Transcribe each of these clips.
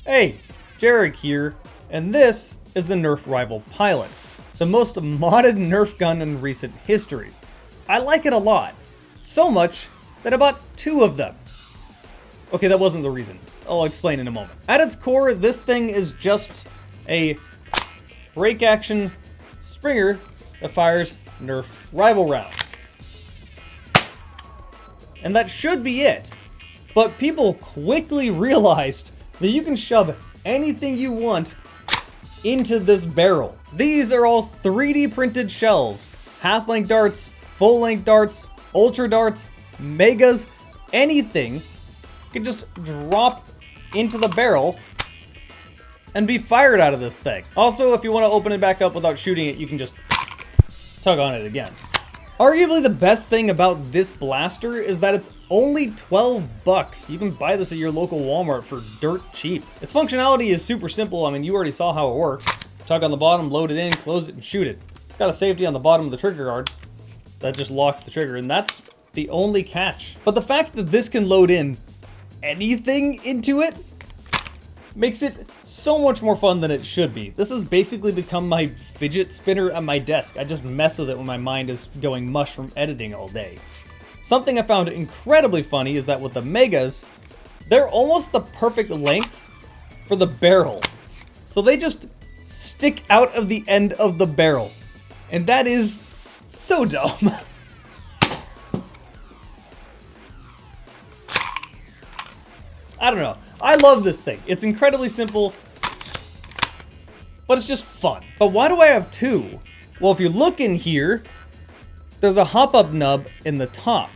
Hey, Jarek here, and this is the Nerf Rival Pilot, the most modded Nerf gun in recent history. I like it a lot, so much that I bought 2 of them. Okay, that wasn't the reason. I'll explain in a moment. At its core, this thing is just a break action springer that fires Nerf Rival rounds. And that should be it. But people quickly realized that you can shove anything you want into this barrel. These are all 3D printed shells. Half-length darts, full-length darts, ultra darts, megas, anything can just drop into the barrel and be fired out of this thing. Also, if you want to open it back up without shooting it, you can just tug on it again. Arguably the best thing about this blaster is that it's only 12 bucks. You can buy this at your local Walmart for dirt cheap. Its functionality is super simple. I mean, you already saw how it works. Tug on the bottom, load it in, close it, and shoot it. It's got a safety on the bottom of the trigger guard that just locks the trigger, and that's the only catch. But the fact that this can load in anything into it makes it so much more fun than it should be. This has basically become my fidget spinner at my desk. I just mess with it when my mind is going mush from editing all day. Something I found incredibly funny is that with the megas, they're almost the perfect length for the barrel. So they just stick out of the end of the barrel. And that is so dumb. I don't know. I love this thing. It's incredibly simple, but it's just fun. But why do I have 2? Well, if you look in here, there's a hop-up nub in the top.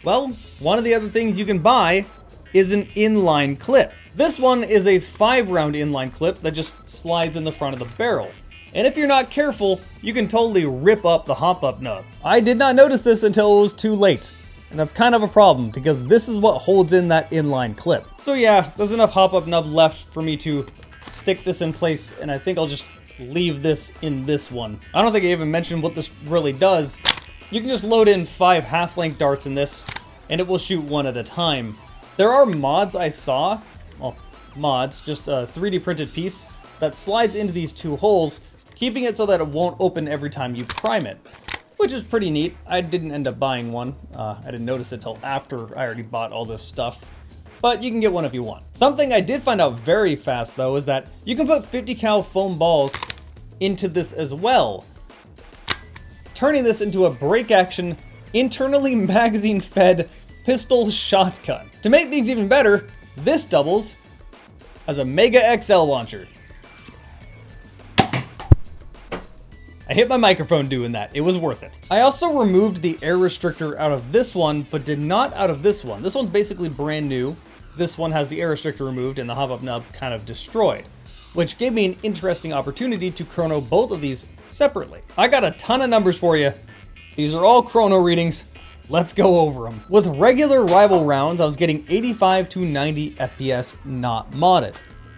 Well, one of the other things you can buy is an inline clip. This one is a 5-round inline clip that just slides in the front of the barrel. And if you're not careful, you can totally rip up the hop-up nub. I did not notice this until it was too late. And that's kind of a problem, because this is what holds in that inline clip. So yeah, there's enough hop-up nub left for me to stick this in place, and I think I'll just leave this in this one. I don't think I even mentioned what this really does. You can just load in 5 half-length darts in this, and it will shoot 1 at a time. There are mods I saw, well, mods, just a 3D printed piece that slides into these 2 holes, keeping it so that it won't open every time you prime it. Which is pretty neat. I didn't end up buying one. I didn't notice it till after I already bought all this stuff. But you can get one if you want. Something I did find out very fast though is that you can put 50 cal foam balls into this as well, turning this into a break action, internally magazine fed pistol shotgun. To make things even better, this doubles as a Mega XL launcher. I hit my microphone doing that. It was worth it. I also removed the air restrictor out of this one, but did not out of this one. This one's basically brand new. This one has the air restrictor removed and the hop-up nub kind of destroyed, which gave me an interesting opportunity to chrono both of these separately. I got a ton of numbers for you. These are all chrono readings. Let's go over them. With regular Rival rounds, I was getting 85 to 90 FPS not modded.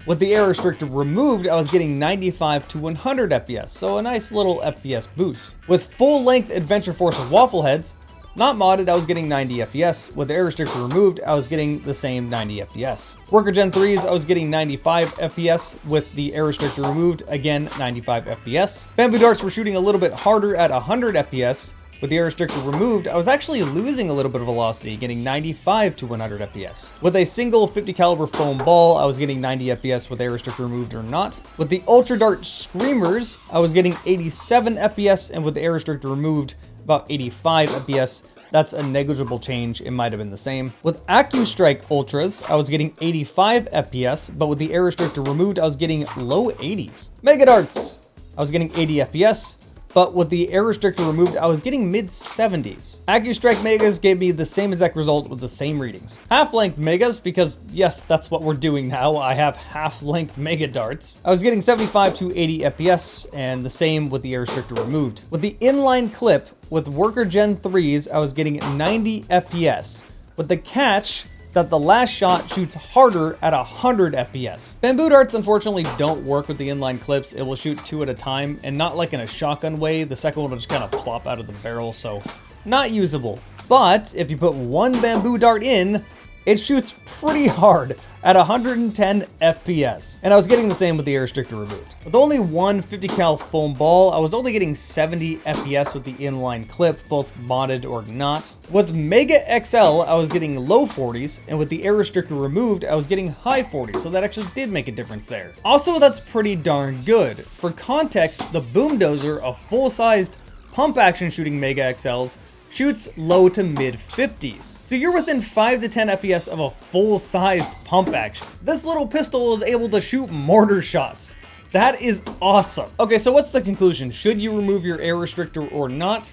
With the air restrictor removed, I was getting 95 to 100 FPS, so a nice little FPS boost. With full-length Adventure Force waffle heads, not modded, I was getting 90 FPS. With the air restrictor removed, I was getting the same 90 FPS. Worker Gen 3s, I was getting 95 FPS. With the air restrictor removed, again, 95 FPS. Bamboo darts were shooting a little bit harder at 100 FPS. With the air restrictor removed, I was actually losing a little bit of velocity, getting 95 to 100 FPS. With a single 50 caliber foam ball, I was getting 90 FPS with air restrictor removed or not. With the Ultra Dart Screamers, I was getting 87 FPS, and with the air restrictor removed, about 85 FPS. That's a negligible change, it might have been the same. With AccuStrike Ultras, I was getting 85 FPS, but with the air restrictor removed, I was getting low 80s. Mega Darts, I was getting 80 FPS. But with the air restrictor removed, I was getting mid-70s. AccuStrike Megas gave me the same exact result with the same readings. Half-length Megas, because yes, that's what we're doing now. I have half-length Mega Darts. I was getting 75 to 80 FPS, and the same with the air restrictor removed. With the inline clip, with Worker Gen 3s, I was getting 90 FPS. With the catch, that the last shot shoots harder at 100 FPS. Bamboo darts unfortunately don't work with the inline clips. It will shoot 2 at a time, and not like in a shotgun way. The second one will just kind of plop out of the barrel, so not usable. But if you put one bamboo dart in, it shoots pretty hard at 110 FPS. And I was getting the same with the air restrictor removed. With only one 50 cal foam ball, I was only getting 70 FPS with the inline clip, both modded or not. With Mega XL, I was getting low 40s, and with the air restrictor removed, I was getting high 40s, so that actually did make a difference there. Also, that's pretty darn good. For context, the Boom Dozer, a full-sized pump action shooting Mega XLs, shoots low to mid 50s. So you're within 5 to 10 FPS of a full-sized pump action. This little pistol is able to shoot mortar shots. That is awesome. Okay, so what's the conclusion? Should you remove your air restrictor or not?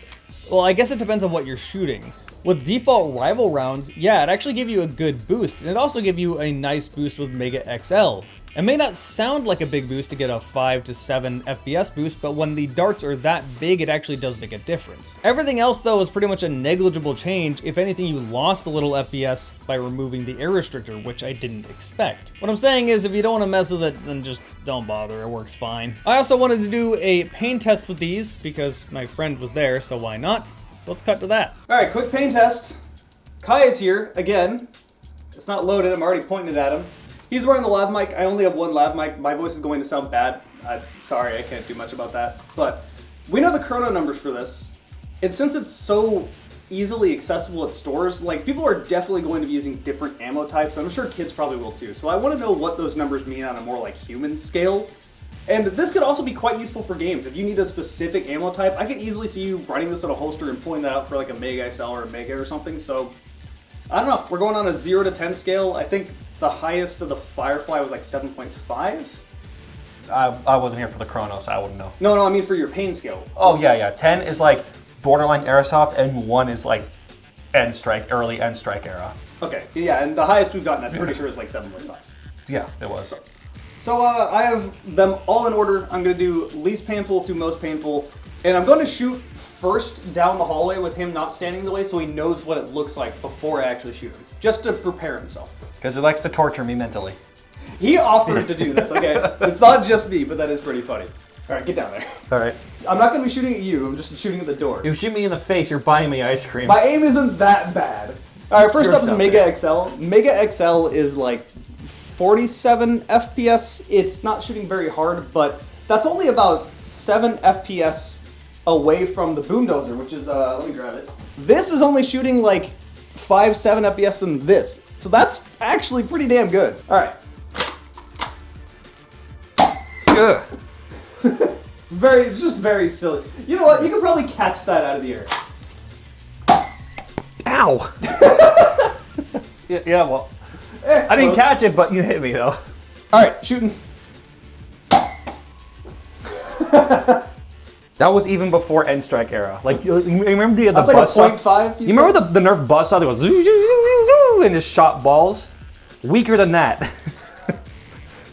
Well, I guess it depends on what you're shooting. With default rival rounds, yeah, it actually gave you a good boost, and it also gave you a nice boost with Mega XL. It may not sound like a big boost to get a 5 to 7 FPS boost, but when the darts are that big, it actually does make a difference. Everything else, though, is pretty much a negligible change. If anything, you lost a little FPS by removing the air restrictor, which I didn't expect. What I'm saying is, if you don't want to mess with it, then just don't bother, it works fine. I also wanted to do a pain test with these, because my friend was there, so why not? So let's cut to that. All right, quick pain test. Kai is here, again. It's not loaded, I'm already pointing it at him. He's wearing the lav mic. I only have one lav mic. My voice is going to sound bad. I'm sorry, I can't do much about that. But we know the chrono numbers for this. And since it's so easily accessible at stores, like, people are definitely going to be using different ammo types. I'm sure kids probably will too. So I want to know what those numbers mean on a more like human scale. And this could also be quite useful for games. If you need a specific ammo type, I could easily see you running this at a holster and pulling that out for like a Mega XL or a Mega or something. So I don't know. We're going on a 0 to 10 scale. I think the highest of the Firefly was like 7.5. I wasn't here for the chrono, so I wouldn't know. No, I mean for your pain scale. Oh, yeah. 10 is like borderline airsoft, and 1 is like end strike, early end strike era. Okay, yeah, and the highest we've gotten, I'm pretty sure, is like 7.5. Yeah, it was. So I have them all in order. I'm going to do least painful to most painful, and I'm going to shoot first down the hallway with him not standing in the way so he knows what it looks like before I actually shoot him, just to prepare himself. Because he likes to torture me mentally. He offered to do this, okay? It's not just me, but that is pretty funny. All right, get down there. All right. I'm not going to be shooting at you, I'm just shooting at the door. You shoot me in the face, you're buying me ice cream. My aim isn't that bad. All right, first up is Mega XL. Mega XL is like 47 FPS. It's not shooting very hard, but that's only about 7 FPS away from the Boom Dozer, which is, let me grab it. This is only shooting like 5-7 FPS than this. So that's actually pretty damn good. All right. Ugh. It's just very silly. You know what? You could probably catch that out of the air. Ow! yeah, well, I didn't catch it, but you hit me though. All right, shooting. That was even before end strike era. Like, you remember the That's buzz like a saw? 0.5? You remember the Nerf buzz saw that goes zoo, zoo, zoo, zoo, zoo, and just shot balls? Weaker than that.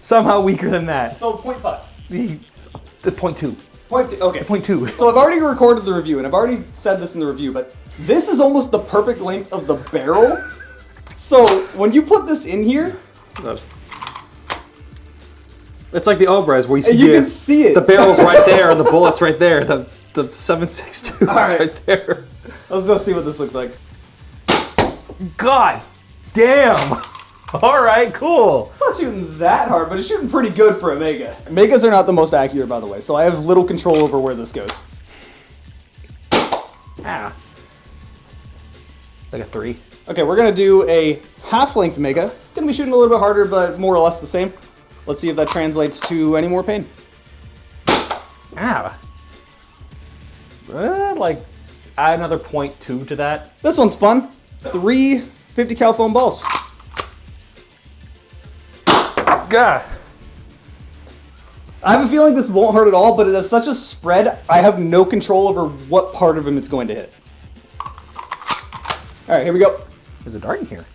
Somehow weaker than that. So 0.5. The 0.2. 0.2, okay. 0.2. So I've already recorded the review, and I've already said this in the review, but this is almost the perfect length of the barrel. So when you put this in here, it's like the Obras where you can see it. The barrel's right there, and the bullet's right there. The 7.62 is right there. Let's go see what this looks like. God damn. All right, cool. It's not shooting that hard, but it's shooting pretty good for a Mega. Megas are not the most accurate, by the way, so I have little control over where this goes. Ah. Like a 3. Okay, we're gonna do a half-length Mega. Gonna be shooting a little bit harder, but more or less the same. Let's see if that translates to any more pain. Ah. Like, add another 0.2 to that. This one's fun. 3 50 cal foam balls. Gah. I have a feeling this won't hurt at all, but it has such a spread, I have no control over what part of him it's going to hit. All right, here we go. There's a dart in here.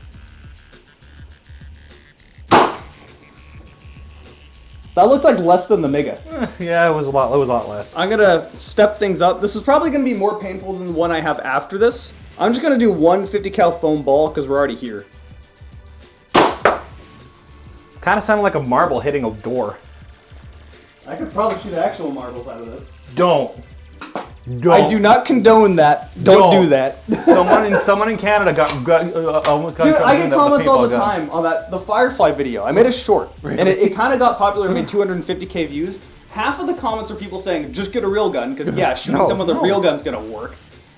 That looked like less than the Mega. Yeah, it was a lot less. I'm gonna step things up. This is probably gonna be more painful than the one I have after this. I'm just gonna do one 50 cal foam ball because we're already here. Kind of sounded like a marble hitting a door. I could probably shoot actual marbles out of this. Don't. I do not condone that. Don't do that. Someone in Canada almost got Dude, I get the comments all the paintball gun. time on the Firefly video. I made a short, and it kind of got popular, made 250K views. Half of the comments are people saying, just get a real gun, because yeah, shooting someone with a real gun's gonna work.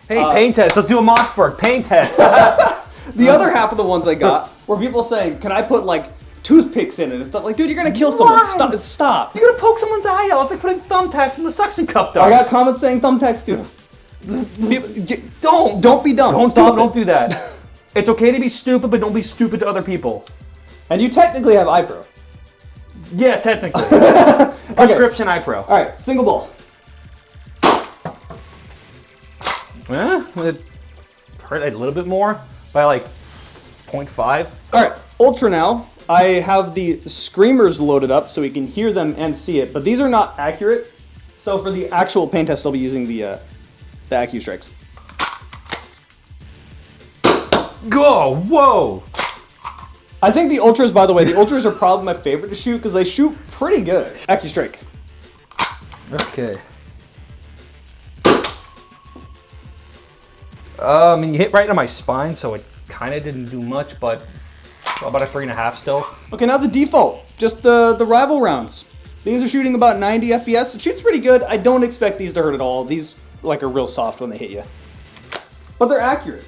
Hey, pain test. Let's do a Mossberg pain test. The other half of the ones I got were people saying, can I put like toothpicks in it and stuff? Like, dude, you're gonna kill someone. Stop. You're gonna poke someone's eye out. It's like putting thumbtacks in the suction cup darts. I got comments saying thumbtacks too. Don't be dumb. Don't do that. It's okay to be stupid, but don't be stupid to other people. And you technically have eye pro. Yeah, technically. Prescription eye pro. All right, single ball. It hurt a little bit more by like 0.5. All right, ultra now. I have the screamers loaded up so we can hear them and see it, but these are not accurate. So for the actual pain test, I'll be using the AccuStrikes. Go! Whoa! I think the ultras, by the way, the ultras are probably my favorite to shoot because they shoot pretty good. AccuStrike. Okay. I mean, you hit right on my spine, so it kind of didn't do much, but about a 3.5 still. Okay, now the default, just the rival rounds. These are shooting about 90 FPS. It shoots pretty good. I don't expect these to hurt at all. These like are real soft when they hit you, but they're accurate.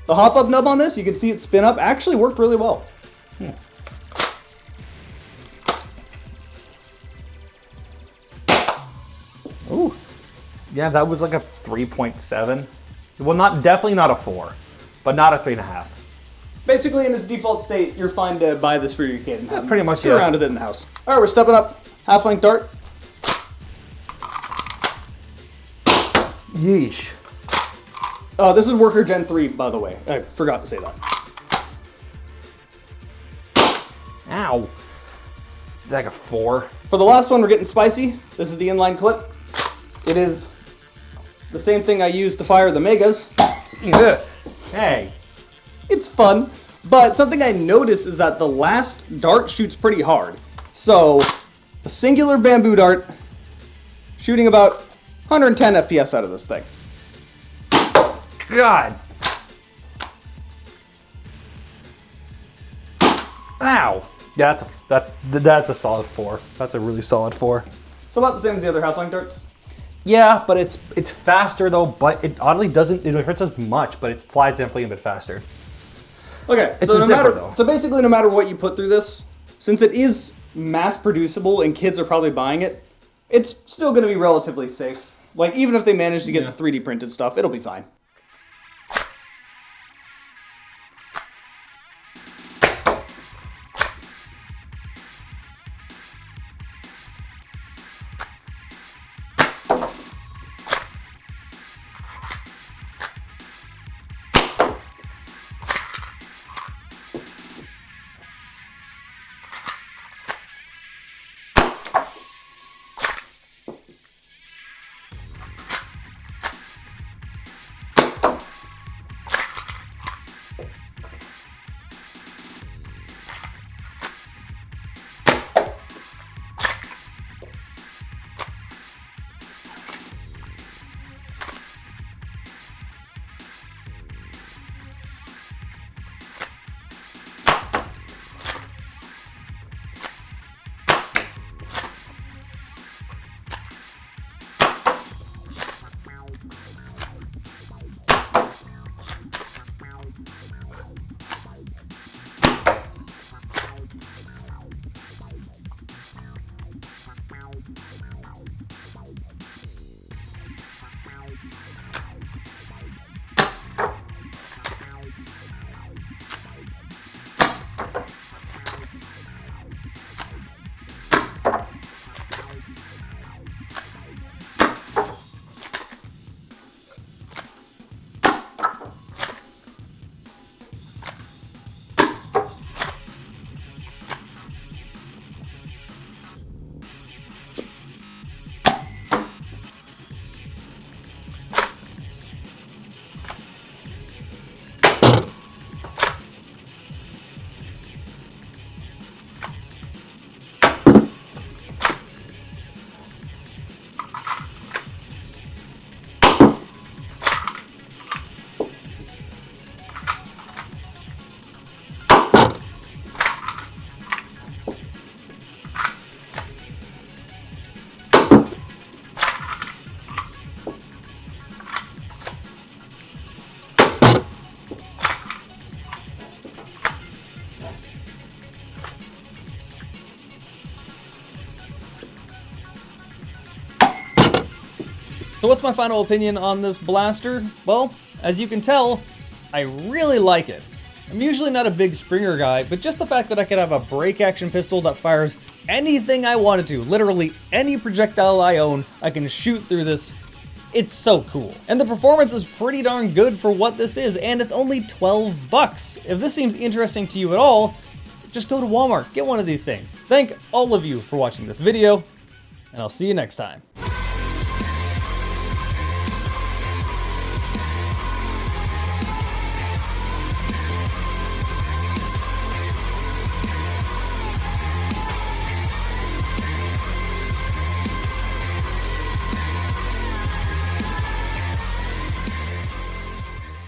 The hop-up nub on this, you can see it spin up, actually worked really well. Ooh. Yeah, that was like a 3.7. Well, definitely not a 4, but not a 3.5. Basically, in its default state, you're fine to buy this for your kid and have pretty much, screw around with it in the house. All right, we're stepping up. Half-length dart. Yeesh. This is Worker Gen 3, by the way. I forgot to say that. Ow. Like a 4. For the last one, we're getting spicy. This is the inline clip. It is the same thing I used to fire the Megas. Hey. It's fun, but something I noticed is that the last dart shoots pretty hard. So, a singular bamboo dart, shooting about 110 FPS out of this thing. God. Ow. Yeah, that's a solid 4. That's a really solid 4. So about the same as the other half-length darts. Yeah, but it's faster though, but it oddly doesn't, it hurts as much, but it flies definitely a bit faster. Okay, It's a zipper, though. So basically no matter what you put through this, since it is mass producible and kids are probably buying it, it's still going to be relatively safe. Like even if they manage to get the 3D printed stuff, it'll be fine. So what's my final opinion on this blaster? Well, as you can tell, I really like it. I'm usually not a big Springer guy, but just the fact that I could have a break action pistol that fires anything I wanted to, literally any projectile I own, I can shoot through this. It's so cool. And the performance is pretty darn good for what this is, and it's only 12 bucks. If this seems interesting to you at all, just go to Walmart, get one of these things. Thank all of you for watching this video, and I'll see you next time.